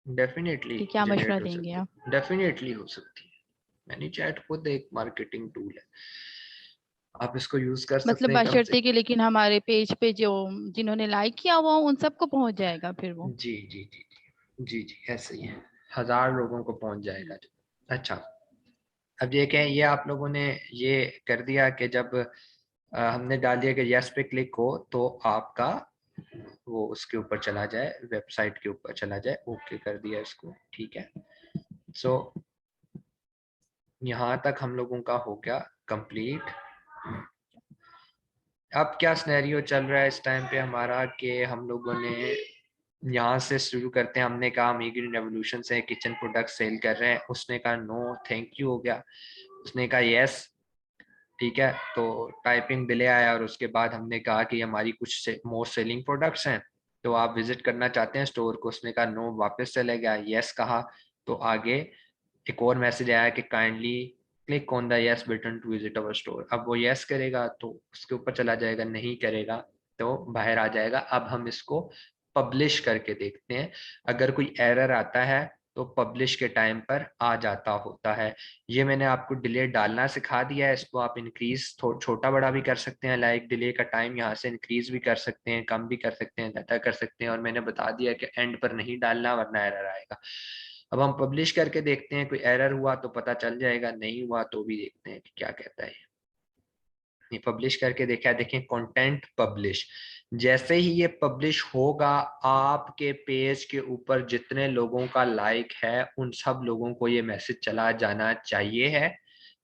Definitely कि क्या मशवरा जनरेट हो देंगे सकती आप? है, डेफिनेटली हो सकती है। मैनी चैट खुद एक मार्केटिंग टूल है, आप इसको यूज कर मतलब सकते हैं कम से। बशर्ते कि लेकिन हमारे पेज पे जो जिन्होंने लाइक किया हुआ उन सबको पहुंच जाएगा फिर वो। जी जी जी जी जी जी, ऐसे ही है, 1000 लोगों को पहुंच जाएगा। अच्छा, अब ये कहें, ये आप लोगों ने ये कर दिया कि जब हमने डाल दिया कि यस पे क्लिक हो तो आपका वो उसके ऊपर चला जाए, वेबसाइट के ऊपर चला जाए। ओके कर दिया इसको, ठीक है। सो यहाँ तक हम लोगों का हो गया कंप्लीट। अब क्या सिनेरियो चल रहा है इस टाइम पे हमारा, कि हम लोगों ने यहाँ से शुरू करते हैं। हमने कहा हम ईगल रेवोल्यूशन से किचन प्रोडक्ट सेल कर रहे हैं, उसने कहा नो थैंक यू हो गया, उसने कहा यस, ठीक है। तो टाइपिंग डिले आया और उसके बाद हमने कहा कि हमारी कुछ मोर सेलिंग प्रोडक्ट्स हैं, तो आप विजिट करना चाहते हैं स्टोर को, उसने कहा नो, वापस चले गया, यस कहा। तो आगे एक और मैसेज आया कि kindly click on the yes button to visit our store. अब वो यस करेगा तो उसके ऊपर चला जाएगा, नहीं करेगा तो बाहर आ जाएगा। अब हम इसको पब्लिश करके देखते हैं, अगर कोई एरर आता है तो पब्लिश के टाइम पर आ जाता होता है। ये मैंने आपको डिले डालना सिखा दिया है, इसको आप इंक्रीज छोटा बड़ा भी कर सकते हैं, लाइक डिले का टाइम यहाँ से इंक्रीज भी कर सकते हैं, कम भी कर सकते हैं, ज्यादा कर सकते हैं। और मैंने बता दिया कि एंड पर नहीं डालना वरना एरर आएगा। अब हम पब्लिश करके देखते हैं, कोई एरर हुआ तो पता चल जाएगा, नहीं हुआ तो भी देखते हैं कि क्या कहता है। ये पब्लिश करके देखा, देखें कंटेंट पब्लिश। जैसे ही ये पब्लिश होगा, आपके पेज के ऊपर जितने लोगों का लाइक है उन सब लोगों को ये मैसेज चला जाना चाहिए है,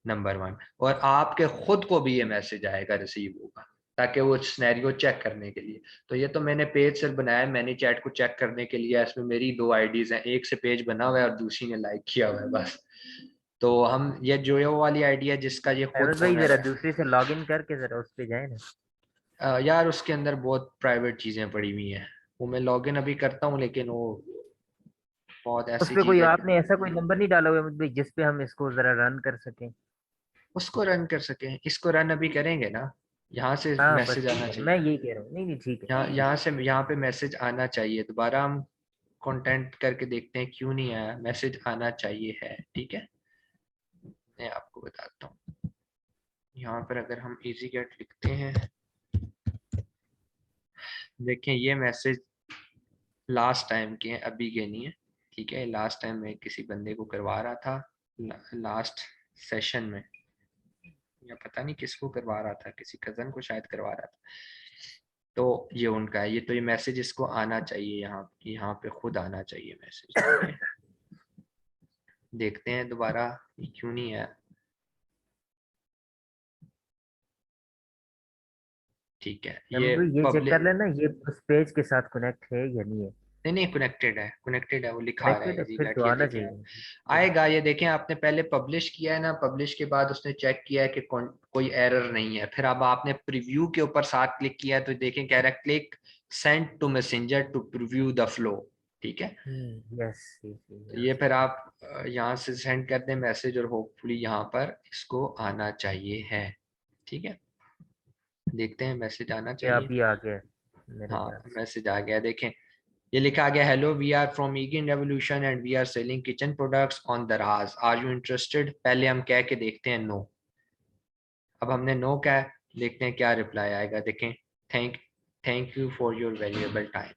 नंबर 1। और आपके खुद को भी ये मैसेज आएगा, रिसीव होगा, ताकि वो सिनेरियो चेक करने के लिए। तो ये तो मैंने पेज से बनाया, मैंने चैट को चेक करने के लिए। इसमें मेरी 2 आईडीज हैं, एक से पेज बना हुआ है और दूसरी ने लाइक किया हुआ है बस। तो हम ये जो ये वाली आईडी है जिसका ये खुद अहमद भाई ओनर जरा है, दूसरे से लॉगिन करके जरा उस पे जाए ना। यार उसके अंदर बहुत प्राइवेट चीजें पड़ी हुई हैं, वो मैं लॉगिन अभी करता हूँ, लेकिन वो बहुत उस ऐसी पे चीज कोई है कि आपने ऐसा कोई नंबर नहीं डाला हुआ अहमद भाई जिस पे हम इसको जरा रन कर सकें? उसको रन कर सके। इसको रन अभी करेंगे ना, यहाँ से हाँ बस मैसेज ठीक आना है, चाहिए। मैं यही कह रहा हूँ। नहीं नहीं ठीक है। यहाँ से यहाँ पे मैसेज आना चाहिए। दोबारा हम कंटेंट करके देखते हैं क्यों नहीं आया, मैसेज आना चाहिए है, ठीक है। मैं आपको बताता हूँ, यहाँ पर अगर हम इजी गेट लिखते हैं, देखें ये मैसेज लास्ट टाइम के हैं, अभी के नहीं है, ठीक है। लास्ट टाइम मैं किसी बंदे को करवा रहा था, लास्ट सेशन में, या पता नहीं किसको करवा रहा था, किसी कजन को शायद करवा रहा था। तो ये उनका है, ये तो ये मैसेज इसको आना चाहिए, यहाँ पे खुद आना चाहिए मैसेज, ठीक है। देखते हैं दोबारा ये क्यों नहीं है, ठीक है। अहमद ये भाई ये चेक कर पब्लिक, लेना ये उस पेज के साथ कनेक्ट है या नहीं है। नहीं नहीं, कनेक्टेड है, कनेक्टेड है, वो लिखा आ रहा कनेक्टेड है है इजी फिर गेट, तो ये आना देखें चाहिए। आएगा। ये देखें, आपने पहले पब्लिश किया है ना, पब्लिश के बाद उसने चेक किया है कि कोई एरर नहीं है, फिर अब आपने प्रीव्यू के ऊपर साथ क्लिक किया है तो देखें कह रहा है click send to Messenger to preview the flow, ठीक है। यस तो ये फिर आप यहाँ से सेंड कर दें मैसेज, और होपफुली यहाँ पर इसको आना चाहिए है, ठीक है। देखते हैं मैसेज आना ये चाहिए। अभी आ गया मेरे हाँ ख्याल से। मैसेज आ गया, देखें ये लिखा गया, hello we are from Egan revolution and we are selling kitchen products on Daraz, are you interested. पहले हम कह के देखते हैं नो। अब हमने नो कहा, देखते हैं क्या रिप्लाई आएगा। देखें, thank thank you for your valuable time.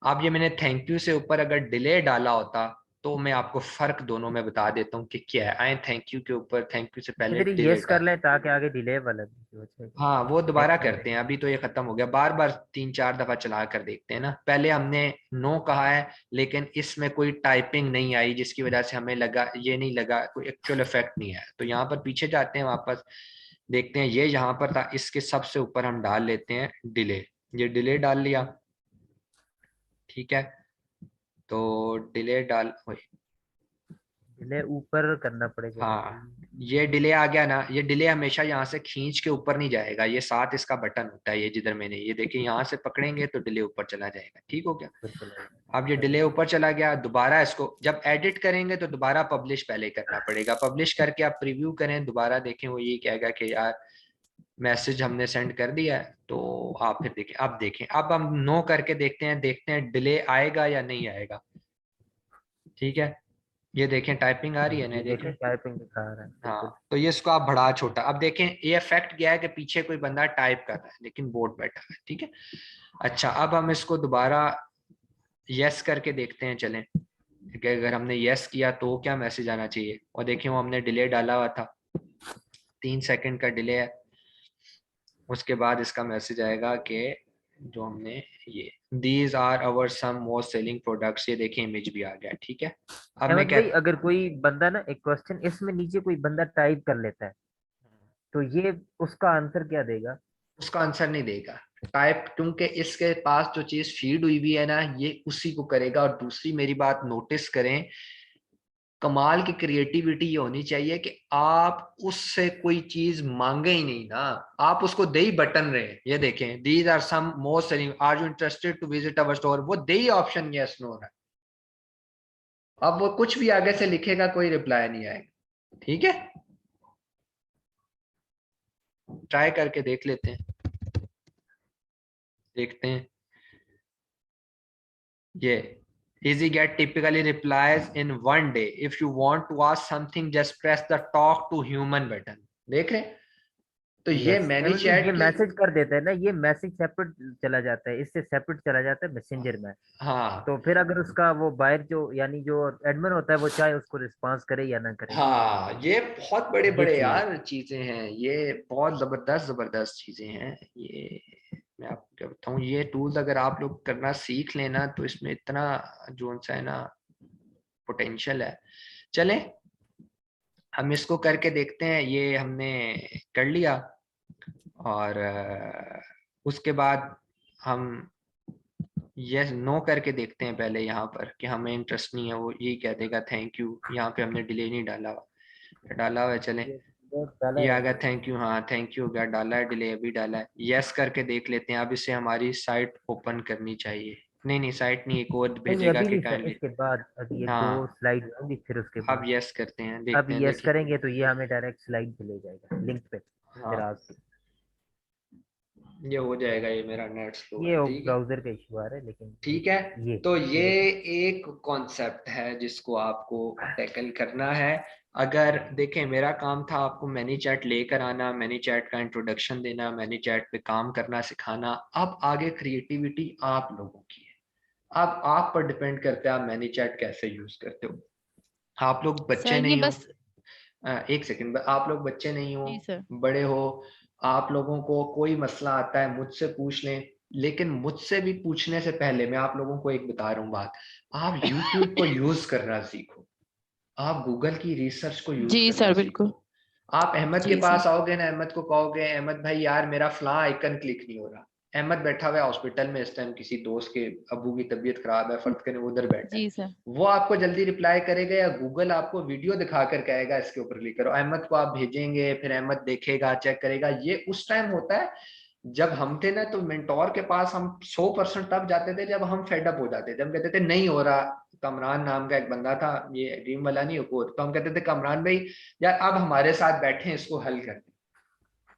अब ये मैंने थैंक यू से ऊपर अगर डिले डाला होता तो मैं आपको फर्क दोनों में बता देता हूँ कि क्या है। आए थैंक यू के ऊपर थैंक यू से पहले इधर डिले यस कर डाल, लें ताकि आगे डिले वाला भी हो जाए। हाँ वो दोबारा नेक्स्ट टाइम करते हैं, अभी तो ये खत्म हो गया। बार बार 3-4 दफा चला कर देखते हैं ना। पहले हमने नो कहा है लेकिन इसमें कोई टाइपिंग नहीं आई, जिसकी वजह से हमें लगा, ये नहीं लगा, कोई एक्चुअल इफेक्ट नहीं आया। तो यहाँ पर पीछे जाते हैं वापस, देखते हैं ये यहाँ पर था, इसके सबसे ऊपर हम डाल लेते हैं डिले। ये डिले डाल लिया, ठीक है। तो डिले डाल, डिले ऊपर करना पड़ेगा। हाँ ये डिले आ गया ना, ये डिले हमेशा यहाँ से खींच के ऊपर नहीं जाएगा, ये साथ इसका बटन होता है, ये जिधर मैंने ये देखिए यहाँ से पकड़ेंगे तो डिले ऊपर चला जाएगा, ठीक हो गया। ऊपर चला अब ये जाएगा। डिले ऊपर चला गया, दोबारा इसको जब एडिट करेंगे तो दोबारा पब्लिश पहले करना पड़ेगा। पब्लिश करके आप प्रीव्यू करें, दोबारा देखें, वो ये कहेगा कि यार मैसेज हमने सेंड कर दिया है। तो आप फिर देखें, अब हम नो करके देखते हैं, डिले आएगा या नहीं आएगा। ठीक है, ये देखें टाइपिंग आ रही है ना, ये देख देखें रहे हैं? टाइपिंग दिखा रहा है बिल्कुल। हाँ, तो ये इसको आप बड़ा छोटा, अब देखें ये इफेक्ट गया है कि पीछे कोई बंदा टाइप कर रहा है लेकिन बोर्ड बैठा है, ठीक है। अच्छा, अब हम इसको दोबारा यस करके देखते हैं, चलें कि अगर हमने यस किया तो क्या मैसेज आना चाहिए। और देखिए वो हमने डिले डाला हुआ था, 3 सेकंड का डिले है। उसके बाद इसका मैसेज आएगा कि जो हमने ये these are our some most selling products, ये देखिए इमेज भी आ गया, ठीक है। अब मैं अहमद भाई, क्या, अगर कोई बंदा ना, एक क्वेश्चन, इसमें नीचे कोई बंदा टाइप कर लेता है तो ये उसका आंसर क्या देगा? उसका आंसर नहीं देगा टाइप, क्योंकि इसके पास जो चीज फीड हुई हुई है ना, ये उसी को करेगा। और दूसरी मेरी बात नोटिस करें, कमाल की क्रिएटिविटी ये होनी चाहिए कि आप उससे कोई चीज मांगे ही नहीं ना, आप उसको दे ही बटन रहे हैं। ये देखें, these are some most selling, are you interested to visit our store, वो दे ही ऑप्शन यस नो है। अब वो कुछ भी आगे से लिखेगा, कोई रिप्लाई नहीं आएगा, ठीक है। ट्राई करके देख लेते हैं, देखते हैं। ये EasyGet typically replies in one day. If you want to ask something, just press the talk to human button. देख रहे हैं? तो ये यस, मैनी चैट ये की, मैसेज कर देता है ना, ये मैसेज सेपरेट चला जाता है, इससे सेपरेट चला जाता है मैसेंजर में। हाँ तो फिर अगर उसका वो बाहर जो यानी जो एडमिन होता है वो चाहे उसको रिस्पांस करे या ना करे, हाँ, ये बहुत बड़े ये बड़े चीज है। यार चीजें हैं, ये बहुत जबरदस्त जबरदस्त चीजें हैं ये। मैं आपको क्या बताऊँ, ये टूल्स अगर आप लोग करना सीख लेना तो इसमें इतना जो सा है ना पोटेंशियल है। चलें, हम इसको करके देखते हैं। ये हमने कर लिया, और उसके बाद हम यस नो करके देखते हैं पहले यहाँ पर कि हमें इंटरेस्ट नहीं है, वो यही कह देगा थैंक यू। यहाँ पे हमने डिले नहीं डाला हुआ, डाला हुआ है, चलें। ये डाला ये है आ गया अभी। थैंक यू, हाँ थैंक यू हो गया, डाला है, डिले अभी डाला है। यस करके देख लेते हैं। अब इसे हमारी साइट ओपन करनी चाहिए, नहीं नहीं साइट नहीं, एक और नहीं भेजेगा अभी कि नहीं सर, काइंडली, इसके बाद अभी ये दो हाँ स्लाइड होंगी फिर उसके अब बाद। यस करते हैं, अब देखते हैं, यस देखिए। करेंगे तो ये हमें डायरेक्ट स्लाइड पे ले जाएगा, लिंक पे हाँ, दराज पे। ये हो जाएगा, ये मेरा नेट स्लो है, ये ठीक है। ब्राउजर का इशू आ रहा है लेकिन ठीक है, तो ये ये देखें। एक कॉन्सेप्ट है जिसको आपको टैकल करना है। अगर देखें, मेरा काम था आपको मैनी चैट लेकर आना, मैनी चैट का इंट्रोडक्शन देना, मैनी चैट पे काम करना सिखाना। अब आगे क्रिएटिविटी आप लोगों की है, अब आप पर डिपेंड करता है आप मैनी चैट कैसे यूज करते हो। आप लोग सर बच्चे ये नहीं हो, बस, एक सेकंड, आप लोग बच्चे नहीं हो, जी सर। बड़े हो, आप लोगों को कोई मसला आता है मुझसे पूछ लें। लेकिन मुझसे भी पूछने से पहले मैं आप लोगों को एक बता रहा हूँ बात, आप YouTube को यूज करना सीखो, आप गूगल की रिसर्च को यूज जी करना सर बिल्कुल। सीखो। आप अहमद के जी सर। पास आओगे ना, अहमद को कहोगे अहमद भाई यार मेरा फलां आइकन क्लिक नहीं हो रहा। अहमद बैठा हुआ है हॉस्पिटल में इस टाइम, किसी दोस्त के अब्बू की तबीयत खराब है, फर्ज करें वो उधर बैठा है, जी सर। वो आपको जल्दी रिप्लाई करेगा या गूगल आपको वीडियो दिखाकर कहेगा इसके ऊपर क्लिक करो। अहमद को आप भेजेंगे, फिर अहमद देखेगा, चेक करेगा। ये उस टाइम होता है जब हम थे ना, तो मेंटोर के पास हम 100% तब जाते थे जब हम फेडअप हो जाते थे, हम कहते थे नहीं हो रहा। कमरान नाम का एक बंदा था, ये ड्रीम वाला नहीं हो, तो हम कहते थे कमरान भाई यार अब हमारे साथ बैठे हैं, इसको हल कर।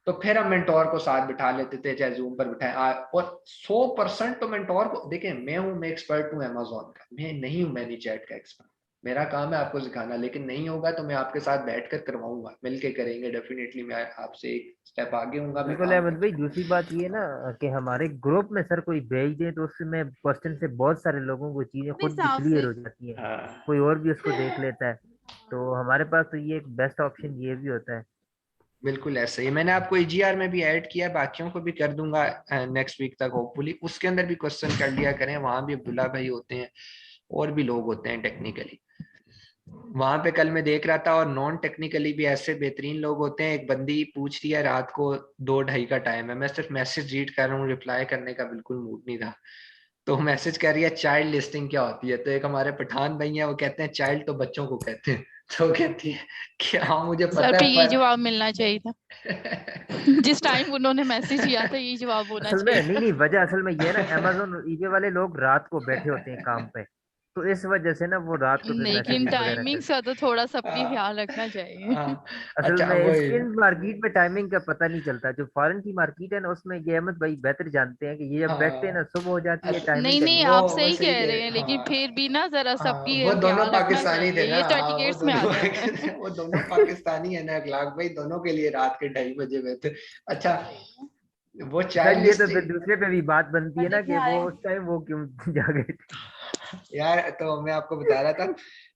तो फिर हम मेंटोर को साथ बिठा लेते थे, चाहे जूम पर बिठाए। और 100% तो मेंटोर को देखें, मैं एक्सपर्ट हूँ अमेजोन का, मैं नहीं हूँ मैनी चैट का एक्सपर्ट। मेरा काम है आपको सिखाना, लेकिन नहीं होगा तो मैं आपके साथ बैठकर करवाऊंगा, मिलके करेंगे डेफिनेटली। मैं आपसे एक स्टेप आगे हूँ, मैं बिल्कुल काम अहमद भाई, करता दूसरी बात ये ना कि हमारे ग्रुप में सर कोई भेज दे तो उसमें क्वेश्चन से बहुत सारे लोगों को चीजें अपने खुद भी हिसाब क्लियर से। हो जाती है, हूँ। हाँ कोई और भी उसको देख लेता है। तो हमारे पास तो ये एक बेस्ट ऑप्शन ये भी होता है। बिल्कुल ऐसा ही, मैंने आपको EGR में भी ऐड किया, बाकियों को भी कर दूंगा नेक्स्ट वीक तक होपफुली। उसके अंदर भी क्वेश्चन कर लिया करें, वहां भी अब्दुल्ला भाई होते हैं और भी लोग होते हैं टेक्निकली। वहां पे कल मैं देख रहा था, और नॉन टेक्निकली भी ऐसे बेहतरीन लोग होते हैं। एक बंदी पूछ रही है, रात को 2-2:30 का टाइम है, मैं सिर्फ मैसेज रीड कर रहा हूँ, रिप्लाई करने का बिल्कुल मूड नहीं था। तो मैसेज कर रही है चाइल्ड लिस्टिंग क्या होती है। तो एक हमारे पठान भाई हैं, वो कहते हैं चाइल्ड तो बच्चों को कहते हैं। तो वो कहती है कि हाँ मुझे सर पता पे है यही पर जवाब मिलना चाहिए था। जिस टाइम उन्होंने मैसेज किया था यही जवाब होना असल में चाहिए नहीं था। नहीं, वजह असल में ये है ना, अमेजोन ईबे वाले लोग रात को बैठे होते हैं काम पे, तो इस वजह से ना वो रात को फिर लेकिन मैसेजेस वगैरह टाइमिंग करते का तो थोड़ा सबकी हाँ, ख्याल रखना चाहिए। हाँ, असल अच्छा में वो इन मार्केट में टाइमिंग का पता नहीं चलता। जो फॉरेन की मार्केट है ना उसमें ये अहमद भाई बेहतर जानते हैं कि ये जब बैठते हैं ना हाँ, सुबह हो जाती है, टाइमिंग नहीं का नहीं, नहीं। आप वो सही सही कह रहे हैं, कह लेकिन हाँ, फिर भी ना जरा हाँ, सबकी वो दोनों ख्याल रखना पाकिस्तानी थे चाहिए, ना, ये तो हाँ वो एटिकेट्स में आ दोनों जाता है। वो दोनों पाकिस्तानी है ना, अखलाक भाई दोनों के लिए रात के 2:30 बजे बैठे। अच्छा, वो सर चाइल्ड ये तो फिर दूसरे पे भी बात बनती है ना कि वो आए। उस टाइम वो क्यों जागे थे। यार, तो मैं आपको बता रहा था,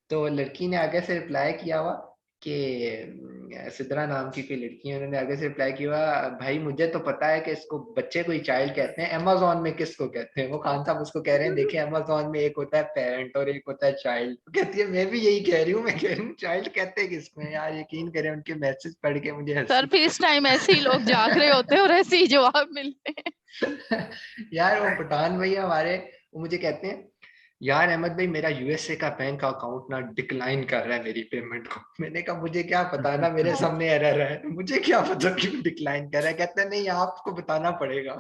तो लड़की ने आगे से रिप्लाई किया हुआ कि सिद्रा नाम की कोई लड़की है, उन्होंने आगे से रिप्लाई किया हुआ, भाई मुझे तो पता है कि इसको बच्चे को ही चाइल्ड कहते हैं, अमेज़न में किसको कहते हैं? वो खान साहब उसको कह रहे हैं, देखिए अमेज़न में एक होता है पेरेंट और एक होता है चाइल्ड। कहती है मैं भी यही कह रही हूँ, मैं कह रही हूँ चाइल्ड कहते हैं किसको हैं? यार यकीन करें, उनके मैसेज पढ़ के मुझे सर हंसी। फिर इस टाइम ऐसे ही लोग जाग रहे होते हैं और ऐसे ही जवाब मिलते हैं। यार वो पठान भाई हमारे, वो मुझे कहते हैं, यार अहमद भाई मेरा यूएसए का बैंक अकाउंट ना डिक्लाइन कर रहा है मेरी पेमेंट को। मैंने कहा मुझे क्या पता, ना मेरे सामने एरर है, मुझे क्या पता क्यों डिक्लाइन कर रहा है। कहता है नहीं आपको बताना पड़ेगा।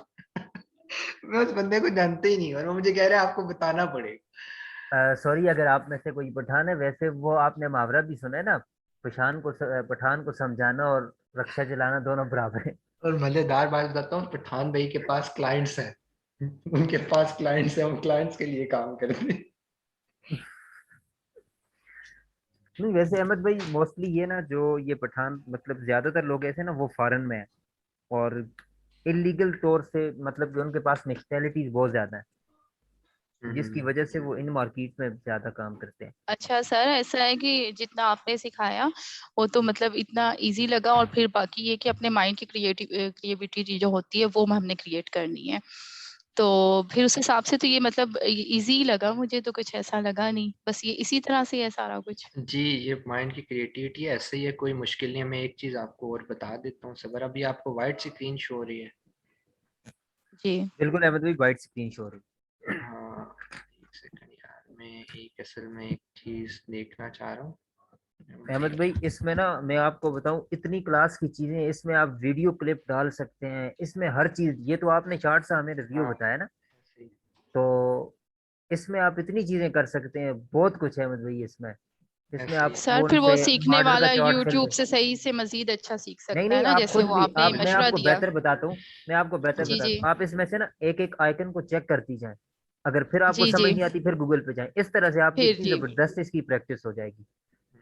मैं उस बंदे को जानते ही नहीं और वो मुझे कह रहा है आपको बताना पड़ेगा। सॉरी अगर आप में से कोई पठान है, वैसे वो आपने मुहावरा भी सुना है ना, पठान को समझाना और रक्षा चलाना दोनों बराबर है। और मजेदार बात बताता हूँ, पठान भाई के पास क्लाइंट्स हैं। उनके पास क्लाइंट्स हैं, वो क्लाइंट्स के लिए काम करते हैं। नहीं वैसे अहमद भाई मोस्टली ये ना जो ये पठान मतलब ज्यादातर लोग ऐसे ना वो फॉरेन में है और इलीगल तौर से मतलब कि उनके पास नेशनैलिटीज बहुत ज्यादा है, जिसकी वजह से वो इन मार्केट में ज्यादा काम करते हैं। अच्छा सर, ऐसा है कि जितना आपने सिखाया वो तो मतलब इतना इजी लगा, और फिर बाकी ये कि अपने माइंड की क्रिएटिविटी जो होती है वो हमने क्रिएट करनी है। तो फिर उस हिसाब से तो ये मतलब इजी लगा मुझे, तो कुछ ऐसा लगा नहीं, बस ये इसी तरह से है सारा कुछ। जी, ये माइंड की क्रिएटिविटी है, ऐसे ही है, कोई मुश्किल नहीं है। मैं एक चीज आपको और बता देता हूँ सबर, अभी आपको व्हाइट स्क्रीन शो हो रही है? जी बिल्कुल अहमद भाई, वाइट स्क्रीन शो हो रही हाँ, एक सेकंड यार, मैं एक असल में एक चीज देखना चाह रहा हूँ। है। अहमद भाई इसमें ना मैं आपको बताऊं, इतनी क्लास की चीजें हैं, इसमें आप वीडियो क्लिप डाल सकते हैं, इसमें हर चीज। ये तो आपने चार्ट सा हमें रिव्यू हाँ, बताया ना, सही। तो इसमें आप इतनी चीजें कर सकते हैं, बहुत कुछ है अहमद भाई इसमें। इसमें ऐसे ही। आप सर, वो फिर वो उनसे सीखने ऑर्डर का वाला चार्ट कर यूट्यूब दे। से सही से मजीद अच्छा सीख नहीं सकता है नहीं, ना, आप जैसे खुद वो भी आपने आप, मैं मशवरा आपको दिया। बेहतर बताता हूँ, मैं आपको बेहतर जी बताता जी हूँ, आप इसमें से ना एक एक आइकन को चेक करती जाएं। अगर फिर आपको जी समझ जी। नहीं आती फिर गूगल पे जाएं, इस तरह से आपकी फिर इतनी जी जबरदस्त इसकी प्रैक्टिस हो जाएगी।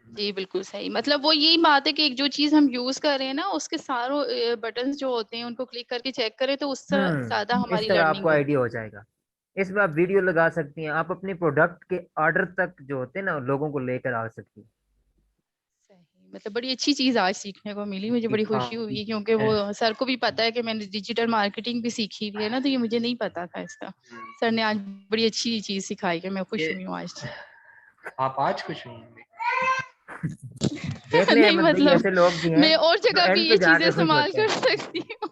जी, बिल्कुल सही, मतलब वो यही बात है कि एक जो चीज हम यूज कर रहे हैं ना, उसके सारों बटन्स जो होते हैं उनको क्लिक करके चेक करें तो उससे ज्यादा इस हमारी तरह आपको लर्निंग आइडिया होती हो है। जाएगा। इसमें आप वीडियो लगा सकती हैं, आप अपने प्रोडक्ट के ऑर्डर तक जो होते हैं ना लोगों को लेकर आ सकती हैं। सही, मतलब बड़ी अच्छी चीज आज सीखने को मिली, मुझे बड़ी खुशी हाँ, हुई, क्योंकि वो सर को भी पता है कि मैंने डिजिटल मार्केटिंग भी सीखी हुई है ना, तो ये मुझे नहीं पता था इसका। सर ने आज बड़ी अच्छी चीज सिखाई है, मैं ये खुश हुई हूँ आज। आप आज कुछ नहीं होंगे। देख ले नहीं अहमद भाई, मतलब ऐसे लोग भी हैं मैं और जो जगह भी एंड ये पे चीजें जाके खुश इस्तेमाल होते कर हैं। सकती हूँ।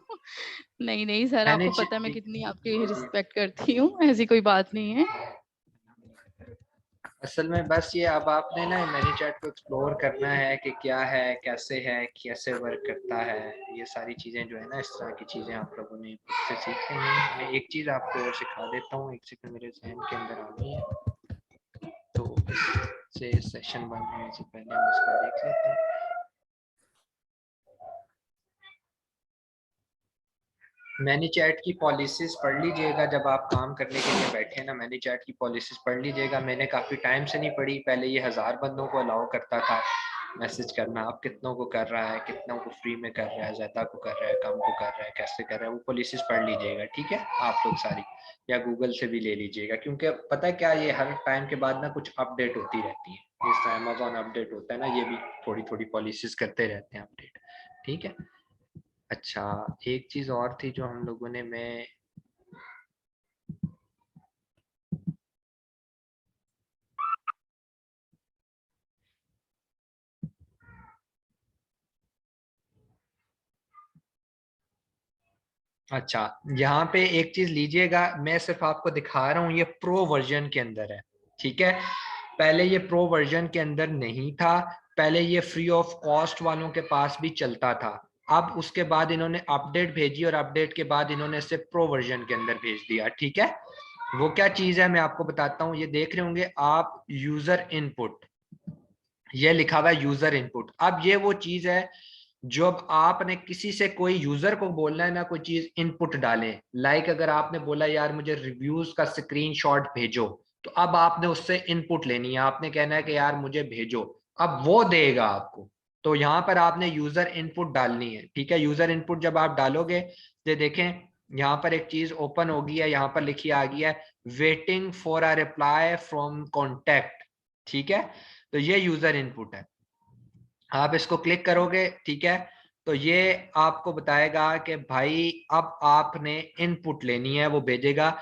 नहीं नहीं सर, मैंने आपको पता है मैं जी, कितनी आपकी जी। रिस्पेक्ट करती हूँ, ऐसी कोई बात नहीं है। असल में बस ये, अब आपने ना मैनी चैट को एक्सप्लोर करना है कि क्या है, कैसे वर्क करता है, ये सारी चीज़ें जो है ना, इस तरह की चीज़ें आप लोगों ने खुद से सीख लेनी है। मैं एक चीज़ आपको और सिखा देता हूँ, एक सेकंड, मेरे जहन के अंदर आ गई है, तो इससे सेशन बंद होने से पहले हम इसको देख लेते हैं। मैनी चैट की पॉलिसीज पढ़ लीजिएगा जब आप काम करने के लिए बैठे ना, मैनी चैट की पॉलिसीज पढ़ लीजिएगा। मैंने काफ़ी टाइम से नहीं पढ़ी, पहले ये 1000 बंदों को अलाउ करता था मैसेज करना, अब कितनों को कर रहा है, कितनों को फ्री में कर रहा है, ज़्यादा को कर रहा है, कम को कर रहा है, कैसे कर रहा है, वो पॉलिसीज पढ़ लीजिएगा, ठीक है आप लोग सारी, या गूगल से भी ले लीजिएगा, क्योंकि पता है क्या, ये हर टाइम के बाद ना कुछ अपडेट होती रहती है, जिस तरह अमेजोन अपडेट होता है ना, ये भी थोड़ी थोड़ी पॉलिसीज करते रहते हैं अपडेट, ठीक है। अच्छा, एक चीज और थी जो हम लोगों ने, मैं अच्छा, यहाँ पे एक चीज लीजिएगा, मैं सिर्फ आपको दिखा रहा हूँ, ये प्रो वर्जन के अंदर है, ठीक है। पहले ये प्रो वर्जन के अंदर नहीं था, पहले ये फ्री ऑफ कॉस्ट वालों के पास भी चलता था, अब उसके बाद इन्होंने अपडेट भेजी और अपडेट के बाद इन्होंने इसे प्रो वर्जन के अंदर भेज दिया, ठीक है। वो क्या चीज है मैं आपको बताता हूँ। ये देख रहे होंगे आप यूजर इनपुट, ये लिखा हुआ है यूजर इनपुट। अब ये वो चीज है जब आपने किसी से कोई यूजर को बोलना है ना कोई चीज इनपुट डालें, लाइक अगर आपने बोला यार मुझे रिव्यूज का स्क्रीनशॉट भेजो, तो अब आपने उससे इनपुट लेनी है, आपने कहना है कि यार मुझे भेजो, अब वो देगा आपको। तो यहाँ पर आपने यूजर इनपुट डालनी है, ठीक है। यूजर इनपुट जब आप डालोगे तो देखें यहाँ पर एक चीज ओपन होगी है, यहाँ पर लिखी आ गई है waiting for a reply from contact, ठीक है। तो ये यूजर इनपुट है, आप इसको क्लिक करोगे, ठीक है। तो ये आपको बताएगा कि भाई अब आपने इनपुट लेनी है, वो भेजेगा।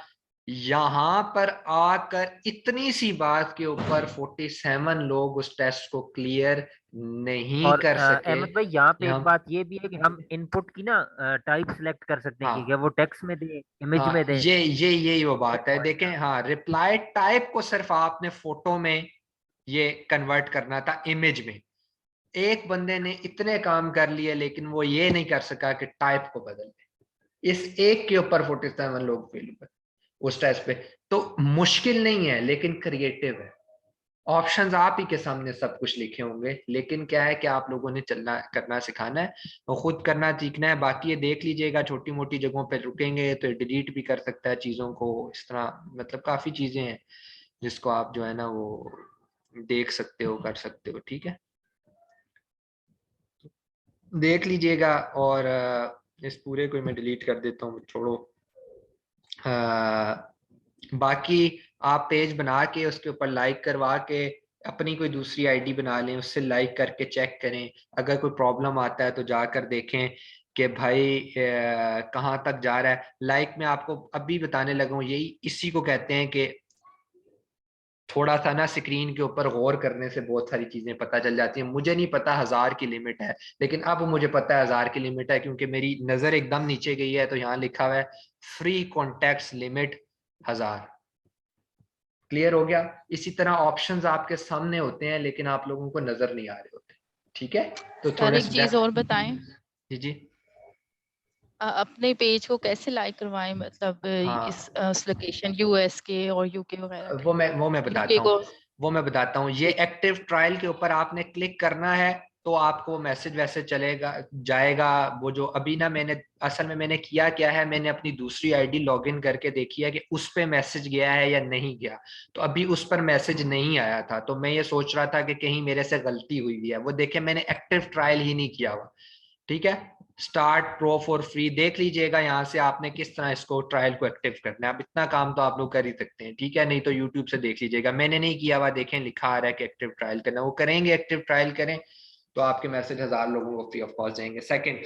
यहां पर आकर इतनी सी बात के ऊपर 47 लोग उस टेस्ट को क्लियर नहीं और कर सके। अहमद भाई यहाँ पे एक यहाँ बात ये भी है कि हम इनपुट की ना टाइप सिलेक्ट कर सकते हैं कि क्या हाँ वो टेक्स्ट में दे, इमेज में हाँ, दे। यही वो एक बात है। पॉइंट देखें, था। हाँ, रिप्लाई टाइप को सिर्फ आपने फोटो में ये कन्वर्ट करना था इमेज में। एक बंदे ने इतने काम कर लिए लेकिन वो ये नहीं कर सका कि टाइप को बदल दे। इस एक के ऊपर 47 लोग फेल हुए उस टेस्ट पे। तो मुश्किल नहीं है लेकिन क्रिएटिव है। ऑप्शंस आप ही के सामने सब कुछ लिखे होंगे, लेकिन क्या है कि आप लोगों ने चलना करना सिखाना है और खुद करना सीखना है। बाकी ये देख लीजिएगा, छोटी मोटी जगहों पे रुकेंगे तो डिलीट भी कर सकता है चीजों को, इस तरह मतलब काफी चीजें हैं जिसको आप जो है ना वो देख सकते हो, कर सकते हो, ठीक है। देख लीजिएगा। और इस पूरे को मैं डिलीट कर देता हूँ, छोड़ो। बाकी आप पेज बना के उसके ऊपर लाइक करवा के अपनी कोई दूसरी आईडी बना लें, उससे लाइक करके चेक करें। अगर कोई प्रॉब्लम आता है तो जाकर देखें कि भाई कहाँ तक जा रहा है। लाइक में आपको अभी बताने लगा हूँ, यही इसी को कहते हैं कि थोड़ा सा ना स्क्रीन के ऊपर गौर करने से बहुत सारी चीजें पता चल जाती हैं। मुझे नहीं पता 1000 की लिमिट है, लेकिन अब मुझे पता है 1000 की लिमिट है क्योंकि मेरी नजर एकदम नीचे गई है तो यहाँ लिखा हुआ है फ्री कॉन्टैक्ट्स लिमिट 1000। क्लियर हो गया। इसी तरह ऑप्शंस आपके सामने होते हैं लेकिन आप लोगों को नजर नहीं आ रहे होते, ठीक है। तो सर थोड़ा एक सा चीज और बताएं, जी जी। अपने पेज को कैसे लाइक करवाएं, मतलब हाँ, इस लोकेशन यूएस के और यूके वगैरह के, वो मैं यूके बताता हूँ। को। ये एक्टिव ट्रायल के ऊपर आपने क्लिक करना है तो आपको मैसेज वैसे चलेगा जाएगा। वो जो अभी ना मैंने असल में मैंने किया क्या है, मैंने अपनी दूसरी आईडी लॉगिन करके देखी है कि उस पे मैसेज गया है या नहीं गया। तो अभी उस पर मैसेज नहीं आया था, तो मैं ये सोच रहा था कि कहीं मेरे से गलती हुई है। वो देखे मैंने एक्टिव ट्रायल ही नहीं किया हुआ, ठीक है। स्टार्ट प्रो फॉर फ्री देख लीजिएगा, यहाँ से आपने किस तरह इसको ट्रायल को एक्टिव करना है। अब इतना काम तो आप लोग कर ही सकते हैं, ठीक है। नहीं तो यूट्यूब से देख लीजिएगा, मैंने नहीं किया हुआ, देखें लिखा आ रहा है कि एक्टिव ट्रायल करना, वो करेंगे। एक्टिव ट्रायल करें तो आपके मैसेज 1000 लोगों को फ्री ऑफ कॉस्ट जाएंगे। सेकंड,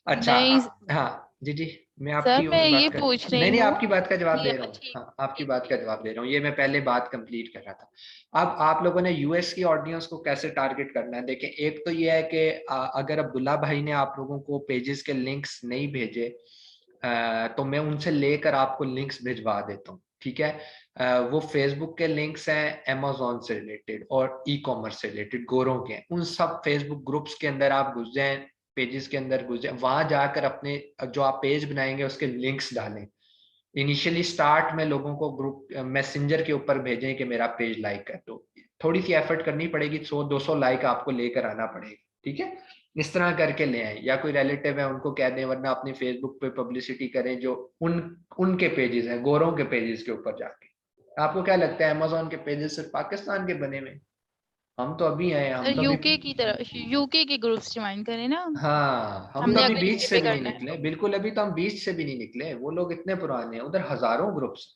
अच्छा, नहीं हाँ जी जी, मैं सर, आपकी मैं ये बात कर, पूछ नहीं रही नहीं, हूँ आपकी बात का जवाब कि दे रहा हूँ। ठीक हाँ, आपकी ठीक बात का ठीक। जवाब दे रहा हूँ, ये मैं पहले बात कंप्लीट कर रहा था। अब आप लोगों ने यूएस की ऑडियंस को कैसे टारगेट करना है, देखें। एक तो ये है कि अगर अब्दुल्ला भाई ने आप लोगों को पेजेस के लिंक्स नहीं भेजे, तो मैं उनसे लेकर आपको लिंक्स भिजवा देता हूँ, ठीक है। वो फेसबुक के लिंक्स हैं अमेजोन से रिलेटेड और ई कॉमर्स से रिलेटेड, गोरों के हैं। उन सब फेसबुक ग्रुप्स के अंदर आप घुस जाएं, पेजेस के अंदर घुस जाएं, वहां जाकर अपने जो आप पेज बनाएंगे उसके लिंक्स डालें। इनिशियली स्टार्ट में लोगों को ग्रुप मैसेंजर के ऊपर भेजें कि मेरा पेज लाइक कर दो। थोड़ी सी एफर्ट करनी पड़ेगी, 100-200 लाइक आपको लेकर आना पड़ेगा, ठीक है। इस तरह करके ले आए, या कोई रिलेटिव है उनको कह दें, वरना अपनी फेसबुक पे पब्लिसिटी करें जो उन उनके पेजेस हैं, गोरों के पेजेस के ऊपर जाके। आपको क्या लगता है अमेजोन के पेजेस सिर्फ पाकिस्तान के बने हुए? हम तो अभी आए, हम सर तो अभी, यूके की तरफ, यूके के ग्रुप्स ज्वाइन करें ना। हाँ, हम तो हमने अभी अगर बीच यूके से पे भी नहीं करना है निकले, तो। बिल्कुल अभी तो हम बीच से भी नहीं निकले। वो लोग इतने पुराने हैं, उधर हजारों ग्रुप्स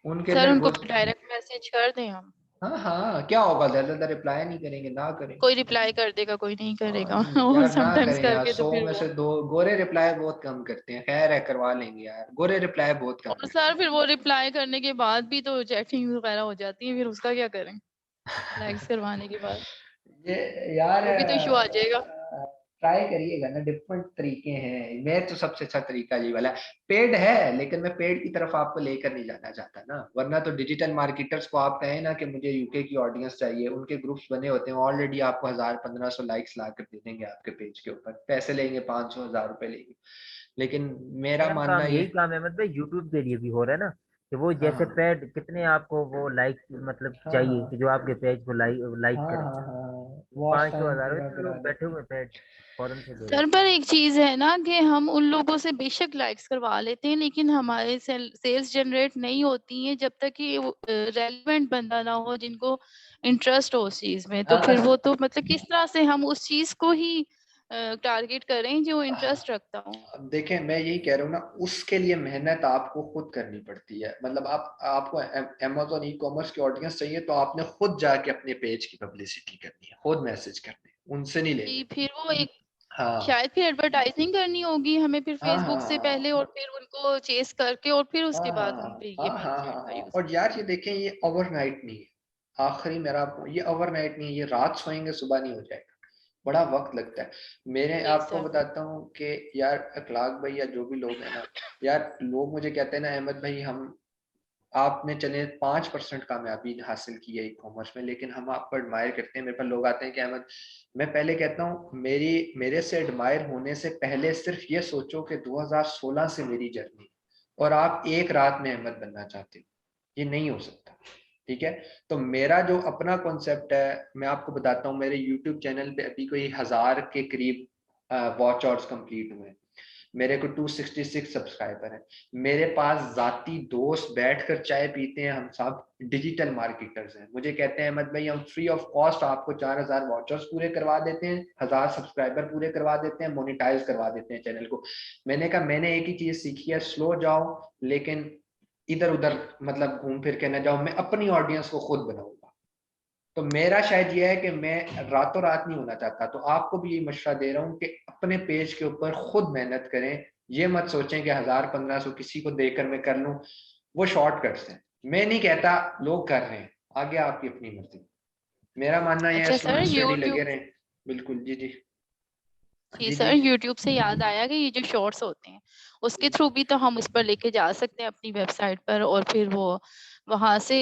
उनके सर अंदर उनको घुस। डायरेक्ट मैसेज कर दें हम। हाँ हाँ, क्या होगा, ज्यादा रिप्लाई नहीं करेंगे, ना करें। कोई रिप्लाई कर देगा, कोई नहीं और करेगा। और यार ना समटाइम्स करें यार, करके तो 100 फिर में वो, से 2 गोरे रिप्लाई बहुत कम करते हैं। खैर है, करवा लेंगे यार, गोरे रिप्लाई बहुत कम और करते सर फिर वो रिप्लाई करने के बाद भी तो चैटिंग वगैरह हो जाती है, फिर उसका क्या करें? लाइक्स हैं। करवाने के बाद ये यार, वो भी तो इशू आ जाएगा। ट्राई करिएगा ना, डिफरेंट तरीके हैं। मैं तो सबसे अच्छा तरीका ये वाला है। पेड है लेकिन मैं पेड की तरफ आपको लेकर नहीं जाना चाहता ना, वरना तो डिजिटल मार्केटर्स को आप कहें ना कि मुझे यूके की ऑडियंस चाहिए, उनके ग्रुप्स बने होते हैं ऑलरेडी, आपको 1000-1500 लाइक्स ला कर दे देंगे आपके पेज के ऊपर, पैसे लेंगे 500-1000 रुपए लेंगे। लेकिन मेरा मैम मानना काम ये, यही काम है, मतलब यूट्यूब के लिए भी हो रहा है ना कि वो जैसे हाँ पेड कितने आपको वो लाइक मतलब हाँ चाहिए हाँ कि जो आपके पेज को लाइक लाइक हाँ करें। हाँ हाँ वॉच 500 1000 टाइम पूरा इतने करा लोग दे। बैठे हुए पेड फौरन से ले सर लेते पर हैं। एक चीज है ना कि हम उन लोगों से बेशक लाइक्स करवा लेते हैं, लेकिन हमारे सेल्स जनरेट नहीं होती हैं जब तक कि रेलेवेंट बंदा ना हो जिनको इंटरेस्ट हो उस चीज में। तो फिर वो तो मतलब किस तरह से हम उस चीज को ही टारगेट करें जो इंटरेस्ट रखता हो। अब देखें, मैं यही कह रहा हूँ ना, उसके लिए मेहनत आपको खुद करनी पड़ती है। मतलब आपको Amazon ई कॉमर्स की ऑडियंस चाहिए तो आपने खुद जाके अपने पेज की पब्लिसिटी करनी है, खुद मैसेज करने, उनसे नहीं लेने। जी, फिर वो एक हाँ शायद फिर एडवर्टाइजिंग करनी होगी हमें फिर हाँ हाँ फेसबुक से हाँ पहले, और फिर उनको चेस करके और फिर हाँ उसके हाँ बाद हम हाँ फिर ये हाँ हाँ हाँ वेबसाइट का हाँ। यूज। और यार ये देखें, ये ओवरनाइट नहीं है। आखिरी मेरा ये ओवरनाइट नहीं है, ये रात सोएंगे सुबह नहीं हो जाएगा, बड़ा वक्त लगता है। मेरे जी आपको सर। बताता हूँ कि यार अखलाक भाई या जो भी लोग हैं ना, यार लोग मुझे कहते हैं ना, अहमद भाई हम आपने चले 5% कामयाबी हासिल की है ई कॉमर्स में, लेकिन हम आपको एडमायर करते हैं। मेरे पास लोग आते हैं कि अहमद, मैं पहले कहता हूँ मेरे से एडमायर होने से पहले सिर्फ ये सोचो कि 2016 से मेरी जर्नी, और आप एक रात में अहमद बनना चाहते हो, ये नहीं हो सकता। ठीक है, तो मेरा जो अपना कॉन्सेप्ट है मैं आपको बताता हूँ। मेरे यूट्यूब चैनल पे अभी कोई 1000 के करीब वॉच आवर्स कंप्लीट हुए हैं। मेरे को 266 सब्सक्राइबर हैं। मेरे पास जाती दोस्त बैठकर चाय पीते हैं, हम सब डिजिटल मार्केटर्स हैं। मुझे कहते हैं अहमद भाई हम फ्री ऑफ कॉस्ट आपको 4000 वॉचर्स पूरे करवा देते हैं, 1000 सब्सक्राइबर पूरे करवा देते हैं, मोनेटाइज करवा देते हैं चैनल को। मैंने कहा मैंने एक ही चीज सीखी है, स्लो जाओ लेकिन इधर उधर मतलब घूम फिर के ना जाओ, मैं अपनी ऑडियंस को खुद बनाऊंगा। तो मेरा शायद ये है कि मैं रातों रात नहीं होना चाहता, तो आपको भी ये मशवरा दे रहा हूँ कि अपने पेज के ऊपर खुद मेहनत करें। ये मत सोचें कि 1000-1500 किसी को देकर मैं कर लूं, वो शॉर्टकट्स हैं। मैं नहीं कहता, लोग कर रहे हैं, आगे आपकी अपनी मर्जी। मेरा मानना यह है अच्छा slow sir, and study YouTube. लगे रहें। बिल्कुल जी जी जी जी सर, जी यूट्यूब से याद आया कि ये जो शॉर्ट्स होते हैं उसके थ्रू भी तो हम उस पर लेके जा सकते हैं अपनी वेबसाइट पर, और फिर वो वहां से